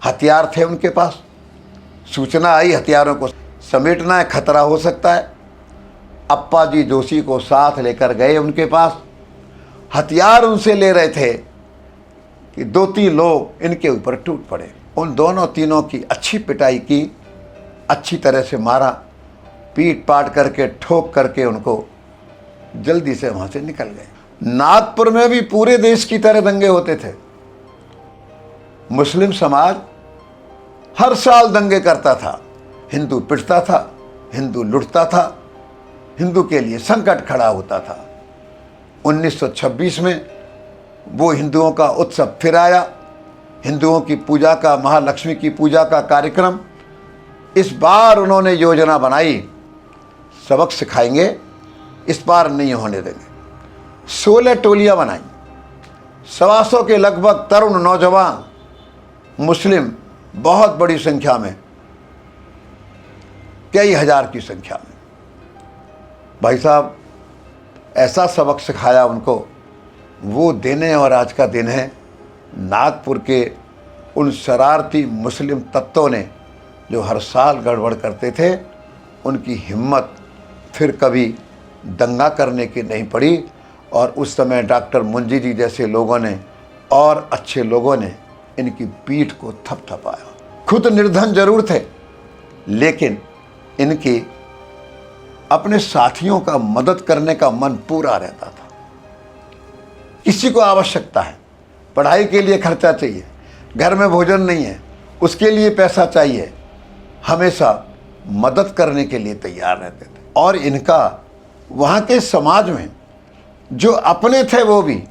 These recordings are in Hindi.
हथियार थे उनके पास। सूचना आई हथियारों को समेटना है, खतरा हो सकता है। अप्पा जी जोशी को साथ लेकर गए उनके पास। हथियार उनसे ले रहे थे कि 2-3 लोग इनके ऊपर टूट पड़े। उन दोनों तीनों की अच्छी पिटाई की, अच्छी तरह से मारा, पीट पाट करके ठोक करके उनको जल्दी से वहाँ से निकल गए। नागपुर में भी पूरे देश की तरह दंगे होते थे। मुस्लिम समाज हर साल दंगे करता था। हिंदू पिटता था, हिंदू लुटता था, हिंदू के लिए संकट खड़ा होता था। 1926 में वो हिंदुओं का उत्सव फिर आया। हिंदुओं की पूजा का, महालक्ष्मी की पूजा का कार्यक्रम। इस बार उन्होंने योजना बनाई, सबक सिखाएंगे, इस बार नहीं होने देंगे। 16 टोलियां बनाई। 125 के लगभग तरुण नौजवान मुस्लिम, बहुत बड़ी संख्या में, कई हजार की संख्या में। भाई साहब, ऐसा सबक सिखाया उनको। वो दिन है और आज का दिन है। नागपुर के उन शरारती मुस्लिम तत्वों ने जो हर साल गड़बड़ करते थे, उनकी हिम्मत फिर कभी दंगा करने की नहीं पड़ी। और उस समय डॉक्टर मुंजी जी जैसे लोगों ने और अच्छे लोगों ने इनकी पीठ को थपथपाया। खुद निर्धन जरूर थे, लेकिन इनके अपने साथियों का मदद करने का मन पूरा रहता था। किसी को आवश्यकता है, पढ़ाई के लिए खर्चा चाहिए, घर में भोजन नहीं है, उसके लिए पैसा चाहिए, हमेशा मदद करने के लिए तैयार रहते थे। और इनका वहाँ के समाज में जो अपने थे वो भी,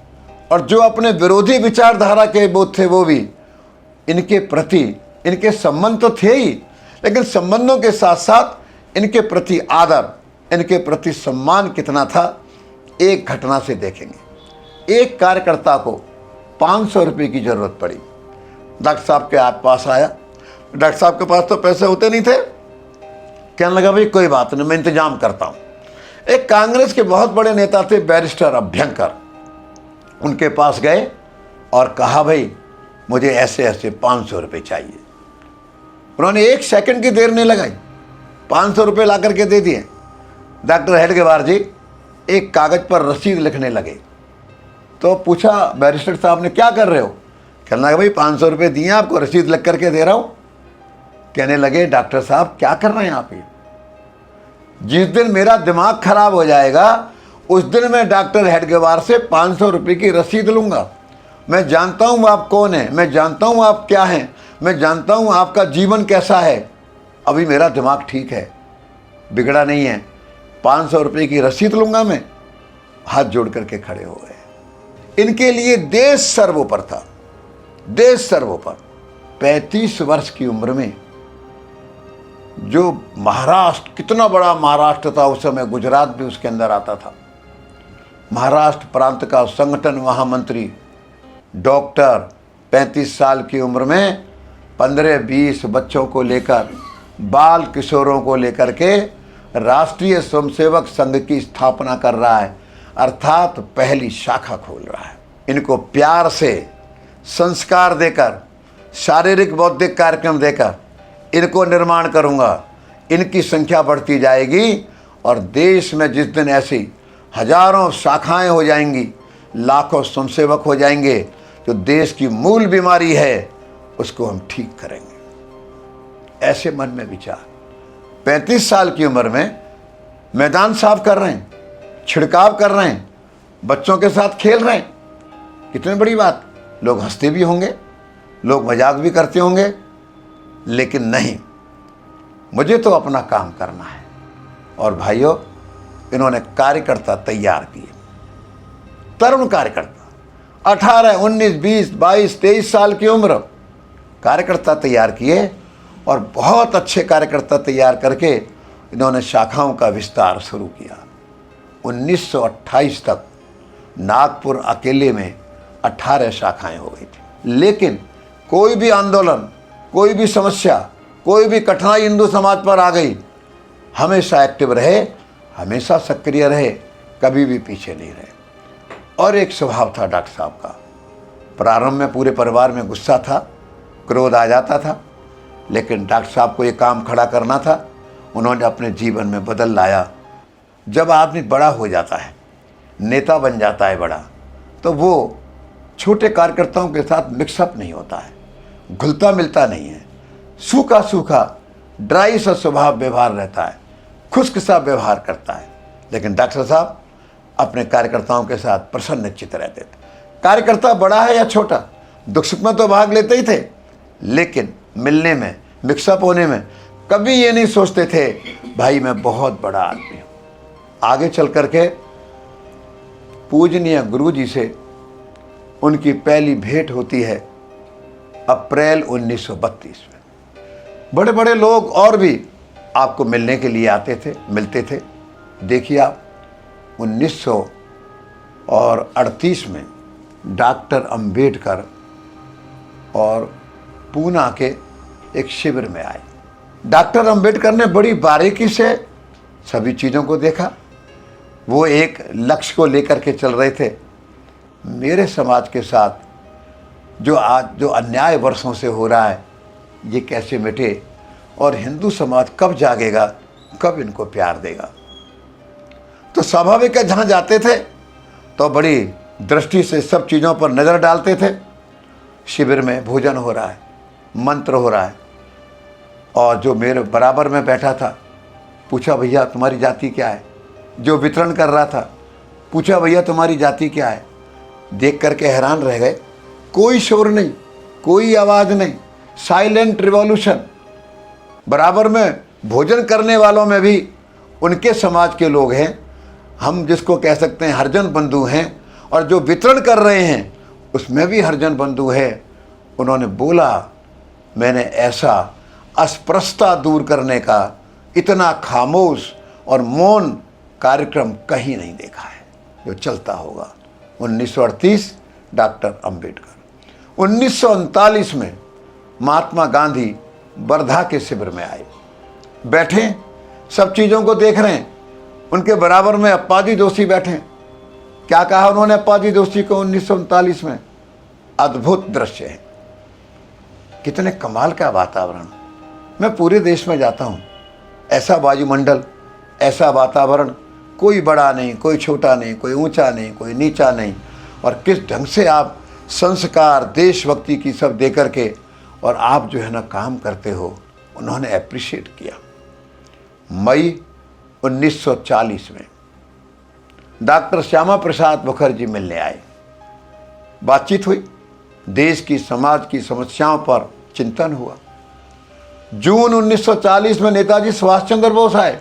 और जो अपने विरोधी विचारधारा के वो थे वो भी, इनके प्रति, इनके संबंध तो थे ही, लेकिन संबंधों के साथ साथ इनके प्रति आदर, इनके प्रति सम्मान कितना था, एक घटना से देखेंगे। एक कार्यकर्ता को 500 रुपये की जरूरत पड़ी। डॉक्टर साहब के पास आया। डॉक्टर साहब के पास तो पैसे होते नहीं थे। कहने लगा, भाई कोई बात नहीं, मैं इंतजाम करता हूँ। एक कांग्रेस के बहुत बड़े नेता थे, बैरिस्टर अभ्यंकर, उनके पास गए और कहा, भाई मुझे ऐसे ऐसे 500 रुपये चाहिए। उन्होंने 1 सेकंड की देर नहीं लगाई, 500 रुपये ला करके दे दिए। डॉक्टर हेडगेवार जी एक कागज़ पर रसीद लिखने लगे। तो पूछा बैरिस्टर साहब ने, क्या कर रहे हो? कहने लगा, भाई 500 रुपये दिए आपको, रसीद लिख करके दे रहा हूँ। कहने लगे, डॉक्टर साहब क्या कर रहे हैं आप ये? जिस दिन मेरा दिमाग खराब हो जाएगा उस दिन मैं डॉक्टर हेडगेवार से 500 रुपये की रसीद लूँगा। मैं जानता हूँ आप कौन हैं, मैं जानता हूँ आप क्या हैं, मैं जानता हूँ आपका जीवन कैसा है। अभी मेरा दिमाग ठीक है, बिगड़ा नहीं है। 500 रुपये की रसीद लूँगा मैं। हाथ जोड़ करके खड़े हो गए। इनके लिए देश सर्वोपर था, देश सर्वोपर। 35 वर्ष की उम्र में जो महाराष्ट्र, कितना बड़ा महाराष्ट्र था उस समय, गुजरात भी उसके अंदर आता था। महाराष्ट्र प्रांत का संगठन महामंत्री डॉक्टर 35 साल की उम्र में 15-20 बच्चों को लेकर, बाल किशोरों को लेकर के राष्ट्रीय स्वयंसेवक संघ की स्थापना कर रहा है, अर्थात पहली शाखा खोल रहा है। इनको प्यार से संस्कार देकर, शारीरिक बौद्धिक कार्यक्रम देकर इनको निर्माण करूंगा। इनकी संख्या बढ़ती जाएगी और देश में जिस दिन ऐसी हजारों शाखाएं हो जाएंगी, लाखों स्वयंसेवक हो जाएंगे, जो देश की मूल बीमारी है उसको हम ठीक करेंगे। ऐसे मन में विचार। 35 साल की उम्र में मैदान साफ कर रहे हैं, छिड़काव कर रहे हैं, बच्चों के साथ खेल रहे हैं। कितनी बड़ी बात। लोग हंसते भी होंगे, लोग मजाक भी करते होंगे, लेकिन नहीं, मुझे तो अपना काम करना है। और भाइयों, इन्होंने कार्यकर्ता तैयार किए, तरुण कार्यकर्ता, 18, 19, 20, 22, 23 साल की उम्र, कार्यकर्ता तैयार किए। और बहुत अच्छे कार्यकर्ता तैयार करके इन्होंने शाखाओं का विस्तार शुरू किया। 1928 तक नागपुर अकेले में 18 शाखाएं हो गई थी। लेकिन कोई भी आंदोलन, कोई भी समस्या, कोई भी कठिनाई हिंदू समाज पर आ गई, हमेशा एक्टिव रहे, हमेशा सक्रिय रहे, कभी भी पीछे नहीं रहे। और एक स्वभाव था डॉक्टर साहब का। प्रारंभ में पूरे परिवार में गुस्सा था, क्रोध आ जाता था, लेकिन डॉक्टर साहब को ये काम खड़ा करना था। उन्होंने अपने जीवन में बदल लाया। जब आदमी बड़ा हो जाता है, नेता बन जाता है बड़ा, तो वो छोटे कार्यकर्ताओं के साथ मिक्सअप नहीं होता है, घुलता मिलता नहीं है, सूखा सूखा ड्राई सा स्वभाव व्यवहार रहता है, खुश्क सा व्यवहार करता है। लेकिन डॉक्टर साहब अपने कार्यकर्ताओं के साथ प्रसन्नचित्त रहते थे। कार्यकर्ता बड़ा है या छोटा, दुख सुख में तो भाग लेते ही थे, लेकिन मिलने में, मिक्सअप होने में कभी ये नहीं सोचते थे भाई मैं बहुत बड़ा आदमी हूँ। आगे चल करके पूजनीय गुरु जी से उनकी पहली भेंट होती है अप्रैल 1932 में। बड़े बड़े लोग और भी आपको मिलने के लिए आते थे, मिलते थे। देखिए आप 1938 में डॉक्टर अंबेडकर और पूना के एक शिविर में आए। डॉक्टर अंबेडकर ने बड़ी बारीकी से सभी चीज़ों को देखा। वो एक लक्ष्य को लेकर के चल रहे थे, मेरे समाज के साथ जो अन्याय वर्षों से हो रहा है ये कैसे मिटे, और हिंदू समाज कब जागेगा, कब इनको प्यार देगा। तो स्वाभाविक है जहाँ जाते थे तो बड़ी दृष्टि से सब चीज़ों पर नज़र डालते थे। शिविर में भोजन हो रहा है, मंत्र हो रहा है, और जो मेरे बराबर में बैठा था पूछा भैया तुम्हारी जाति क्या है। जो वितरण कर रहा था पूछा भैया तुम्हारी जाति क्या है। देख करके हैरान रह गए। कोई शोर नहीं, कोई आवाज़ नहीं, साइलेंट रिवॉल्यूशन। बराबर में भोजन करने वालों में भी उनके समाज के लोग हैं, हम जिसको कह सकते हैं हरिजन बंधु हैं, और जो वितरण कर रहे हैं उसमें भी हरिजन बंधु है। उन्होंने बोला मैंने ऐसा अस्पृश्यता दूर करने का इतना खामोश और मौन कार्यक्रम कहीं नहीं देखा है जो चलता होगा। 1938 डॉक्टर अंबेडकर। 1939 में महात्मा गांधी वर्धा के शिविर में आए। बैठे, सब चीज़ों को देख रहे हैं। उनके बराबर में अप्पाजी जोशी बैठे। क्या कहा उन्होंने अप्पाजी जोशी को 1939 में? अद्भुत दृश्य है, कितने कमाल का वातावरण। मैं पूरे देश में जाता हूँ, ऐसा वायुमंडल, ऐसा वातावरण, कोई बड़ा नहीं, कोई छोटा नहीं, कोई ऊंचा नहीं, कोई नीचा नहीं, और किस ढंग से आप संस्कार, देशभक्ति की सब दे करके और आप जो है ना काम करते हो, उन्होंने अप्रिशिएट किया। मई 1940 में डॉक्टर श्यामा प्रसाद मुखर्जी मिलने आए। बातचीत हुई, देश की, समाज की समस्याओं पर चिंतन हुआ। जून 1940 में नेताजी सुभाष चंद्र बोस आए।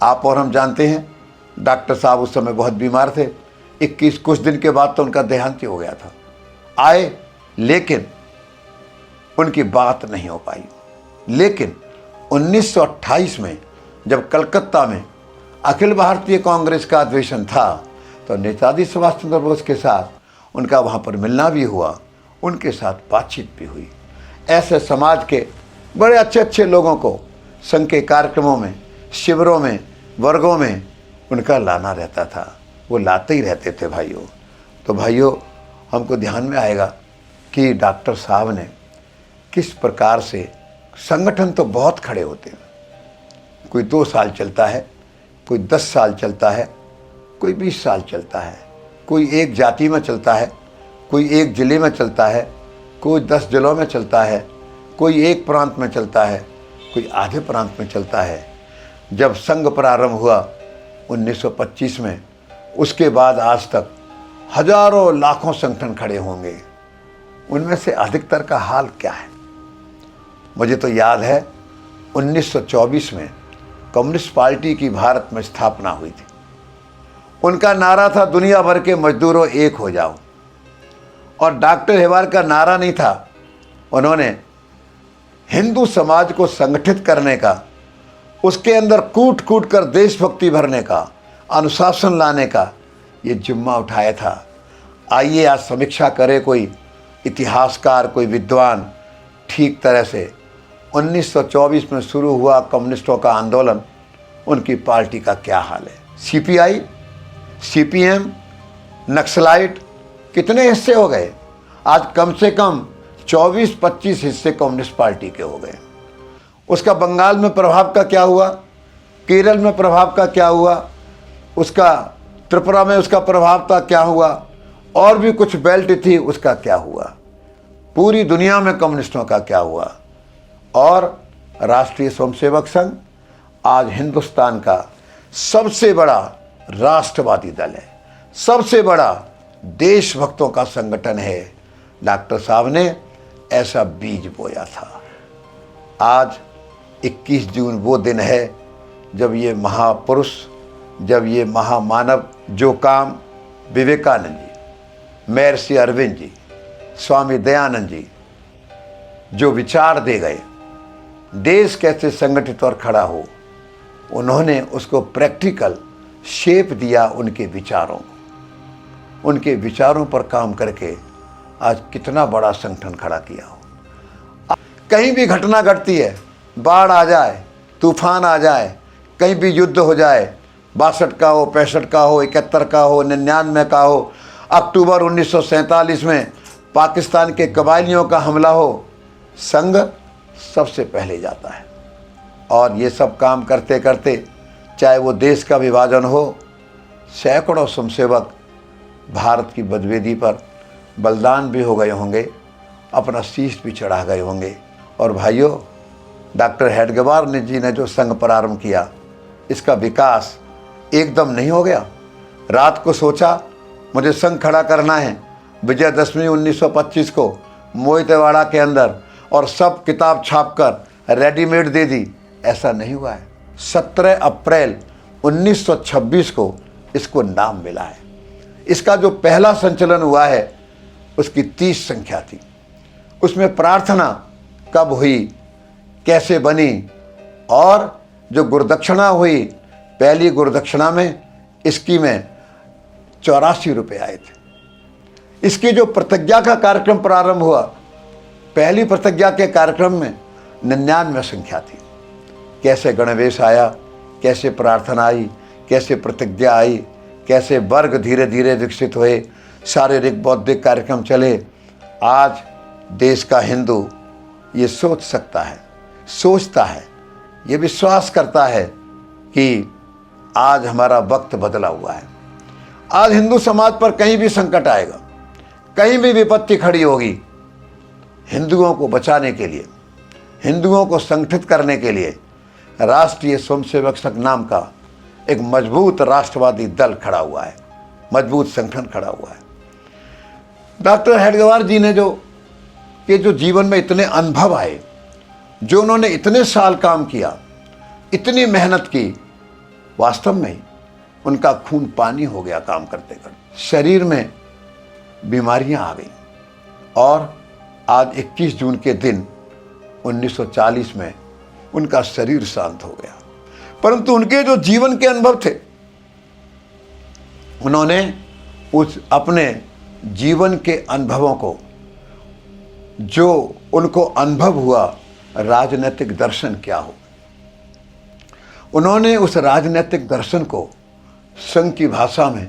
आप और हम जानते हैं डॉक्टर साहब उस समय बहुत बीमार थे। कुछ दिन के बाद तो उनका देहांत हो गया था। आए, लेकिन उनकी बात नहीं हो पाई। लेकिन 1928 में जब कलकत्ता में अखिल भारतीय कांग्रेस का अधिवेशन था तो नेताजी सुभाष चंद्र बोस के साथ उनका वहाँ पर मिलना भी हुआ, उनके साथ बातचीत भी हुई। ऐसे समाज के बड़े अच्छे अच्छे लोगों को संघ के कार्यक्रमों में, शिविरों में, वर्गों में उनका लाना रहता था। वो लाते ही रहते थे भाइयों। तो भाइयों, हमको ध्यान में आएगा कि डॉक्टर साहब ने किस प्रकार से, संगठन तो बहुत खड़े होते हैं, कोई 2 साल चलता है, कोई 10 साल चलता है, कोई 20 साल चलता है, कोई एक जाति में चलता है, कोई एक ज़िले में चलता है, कोई 10 जिलों में चलता है, कोई एक प्रांत में चलता है, कोई आधे प्रांत में चलता है। जब संघ प्रारंभ हुआ 1925 में, उसके बाद आज तक हजारों लाखों संगठन खड़े होंगे। उनमें से अधिकतर का हाल क्या है? मुझे तो याद है 1924 में कम्युनिस्ट पार्टी की भारत में स्थापना हुई थी। उनका नारा था दुनिया भर के मजदूरों एक हो जाओ। और डॉक्टर हेवार का नारा नहीं था, उन्होंने हिंदू समाज को संगठित करने का, उसके अंदर कूट कूट कर देशभक्ति भरने का, अनुशासन लाने का ये जिम्मा उठाया था। आइए आज समीक्षा करे कोई इतिहासकार, कोई विद्वान ठीक तरह से 1924 में शुरू हुआ कम्युनिस्टों का आंदोलन, उनकी पार्टी का क्या हाल है। सीपीआई, सीपीएम, नक्सलाइट कितने हिस्से हो गए। आज कम से कम 24-25 हिस्से कम्युनिस्ट पार्टी के हो गए। उसका बंगाल में प्रभाव का क्या हुआ, केरल में प्रभाव का क्या हुआ, उसका त्रिपुरा में उसका प्रभाव था क्या हुआ, और भी कुछ बेल्ट थी उसका क्या हुआ, पूरी दुनिया में कम्युनिस्टों का क्या हुआ। और राष्ट्रीय स्वयंसेवक संघ आज हिंदुस्तान का सबसे बड़ा राष्ट्रवादी दल है, सबसे बड़ा देशभक्तों का संगठन है। डॉक्टर साहब ने ऐसा बीज बोया था। आज 21 जून वो दिन है जब ये महापुरुष, जब ये महामानव, जो काम विवेकानंद जी, महर्षि अरविंद जी, स्वामी दयानंद जी जो विचार दे गए, देश कैसे संगठित और खड़ा हो, उन्होंने उसको प्रैक्टिकल शेप दिया उनके विचारों को। उनके विचारों पर काम करके आज कितना बड़ा संगठन खड़ा किया हो। कहीं भी घटना घटती है, बाढ़ आ जाए, तूफान आ जाए, कहीं भी युद्ध हो जाए, 62 का हो, 65 का हो, 71 का हो, 99 का हो, अक्टूबर 1947 में पाकिस्तान के कबायलियों का हमला हो, संघ सबसे पहले जाता है। और ये सब काम करते करते, चाहे वो देश का विभाजन हो, सैकड़ों स्वयंसेवक भारत की बदवेदी पर बलिदान भी हो गए होंगे, अपना शीश भी चढ़ा गए होंगे। और भाइयों, डॉक्टर हेडगेवार जी ने जो संघ प्रारंभ किया, इसका विकास एकदम नहीं हो गया। रात को सोचा मुझे संघ खड़ा करना है, विजयदशमी 1925 को मोहितेवाड़ा के अंदर, और सब किताब छापकर रेडीमेड दे दी, ऐसा नहीं हुआ है। 17 अप्रैल 1926 को इसको नाम मिला है। इसका जो पहला संचलन हुआ है उसकी 30 संख्या थी। उसमें प्रार्थना कब हुई, कैसे बनी, और जो गुरुदक्षिणा हुई, पहली गुरुदक्षिणा में इसकी में 84 रुपये आए थे। इसकी जो प्रतिज्ञा का कार्यक्रम प्रारंभ हुआ, पहली प्रतिज्ञा के कार्यक्रम में 99 संख्या थी। कैसे गणवेश आया, कैसे प्रार्थना आई, कैसे प्रतिज्ञा आई, कैसे वर्ग धीरे धीरे विकसित हुए, शारीरिक बौद्धिक कार्यक्रम चले। आज देश का हिंदू ये सोच सकता है, सोचता है, ये विश्वास करता है कि आज हमारा वक्त बदला हुआ है। आज हिंदू समाज पर कहीं भी संकट आएगा, कहीं भी विपत्ति खड़ी होगी, हिंदुओं को बचाने के लिए, हिंदुओं को संगठित करने के लिए राष्ट्रीय स्वयंसेवक संघ नाम का एक मजबूत राष्ट्रवादी दल खड़ा हुआ है, मजबूत संगठन खड़ा हुआ है। डॉक्टर हेडगेवार जी ने जो जीवन में इतने अनुभव आए, जो उन्होंने इतने साल काम किया, इतनी मेहनत की, वास्तव में उनका खून पानी हो गया काम करते करते। शरीर में बीमारियां आ गई और आज 21 जून के दिन 1940 में उनका शरीर शांत हो गया। परंतु उनके जो जीवन के अनुभव थे, उन्होंने उस अपने जीवन के अनुभवों को, जो उनको अनुभव हुआ राजनीतिक दर्शन क्या हो, उन्होंने उस राजनीतिक दर्शन को संघ की भाषा में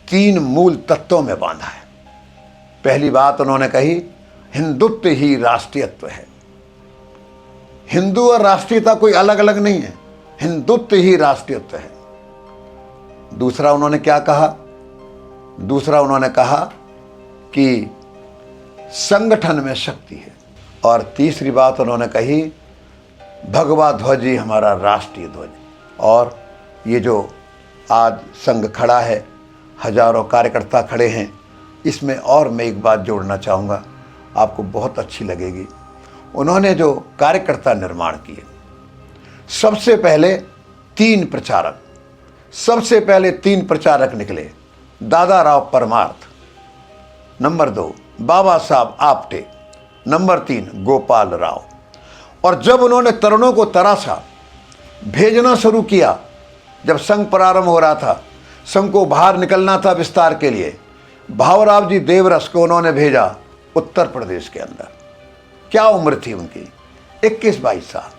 3 मूल तत्वों में बांधा है। पहली बात उन्होंने कही, हिंदुत्व ही राष्ट्रीयत्व है। हिंदू और राष्ट्रीयता कोई अलग अलग नहीं है, हिंदुत्व ही राष्ट्रीयत्व है। दूसरा उन्होंने क्या कहा? दूसरा उन्होंने कहा कि संगठन में शक्ति है। और तीसरी बात उन्होंने कही, भगवा ध्वज ही हमारा राष्ट्रीय ध्वज। और ये जो आज संघ खड़ा है, हजारों कार्यकर्ता खड़े हैं, इसमें और मैं एक बात जोड़ना चाहूँगा, आपको बहुत अच्छी लगेगी। उन्होंने जो कार्यकर्ता निर्माण किए, सबसे पहले 3 प्रचारक निकले। दादा राव परमार्थ, नंबर 2 बाबा साहब आप्टे, नंबर 3 गोपाल राव। और जब उन्होंने तरुणों को तराशा, भेजना शुरू किया, जब संघ प्रारंभ हो रहा था, संघ को बाहर निकलना था विस्तार के लिए, भावराव जी देवरस को उन्होंने भेजा उत्तर प्रदेश के अंदर। क्या उम्र थी उनकी? 21-22 साल।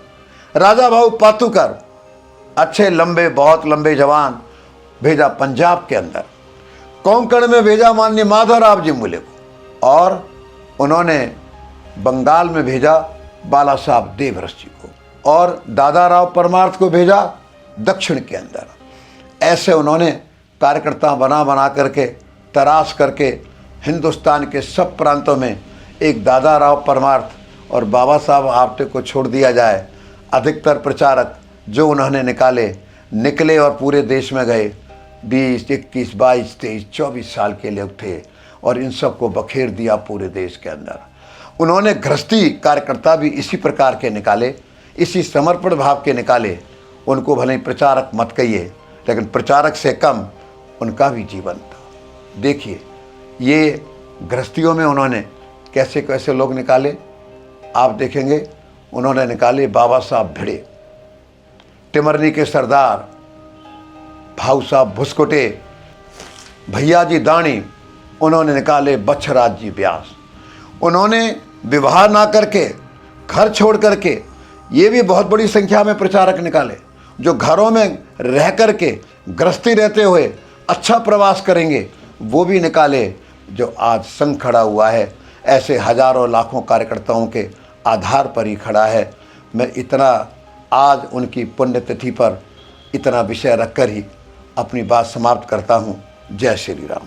राजा भाऊ पातुकर, अच्छे लंबे, बहुत लंबे जवान, भेजा पंजाब के अंदर। कोंकण में भेजा माननीय माधवराव जी मूले को। और उन्होंने बंगाल में भेजा बाला साहब देवरस जी को और दादा राव परमार्थ को भेजा दक्षिण के अंदर। ऐसे उन्होंने कार्यकर्ता बना बना करके तराश करके हिंदुस्तान के सब प्रांतों में एक दादा राव परमार्थ और बाबा साहब आप्टे को छोड़ दिया जाए, अधिकतर प्रचारक जो उन्होंने निकले और पूरे देश में गए। 20, 21, 22, 23, 24 साल के लोग थे और इन सब को बखेर दिया पूरे देश के अंदर। उन्होंने गृहस्थी कार्यकर्ता भी इसी प्रकार के निकाले, इसी समर्पण भाव के निकाले। उनको भले ही प्रचारक मत कहिए, लेकिन प्रचारक से कम उनका भी जीवन था। देखिए ये गृहस्थियों में उन्होंने कैसे कैसे लोग निकाले, आप देखेंगे। उन्होंने निकाले बाबा साहब भिड़े, टिमरनी के सरदार भाऊ साहब भुसकोटे, भैया जी दानी, उन्होंने निकाले बच्छराज जी व्यास। उन्होंने विवाह ना करके घर छोड़ करके, ये भी बहुत बड़ी संख्या में प्रचारक निकाले जो घरों में रह करके गृहस्थी रहते हुए अच्छा प्रवास करेंगे, वो भी निकाले, जो आज संघ खड़ा हुआ है ऐसे हजारों लाखों कार्यकर्ताओं के आधार पर ही खड़ा है। मैं इतना आज उनकी पुण्यतिथि पर इतना विषय रखकर ही अपनी बात समाप्त करता हूँ। जय श्री राम।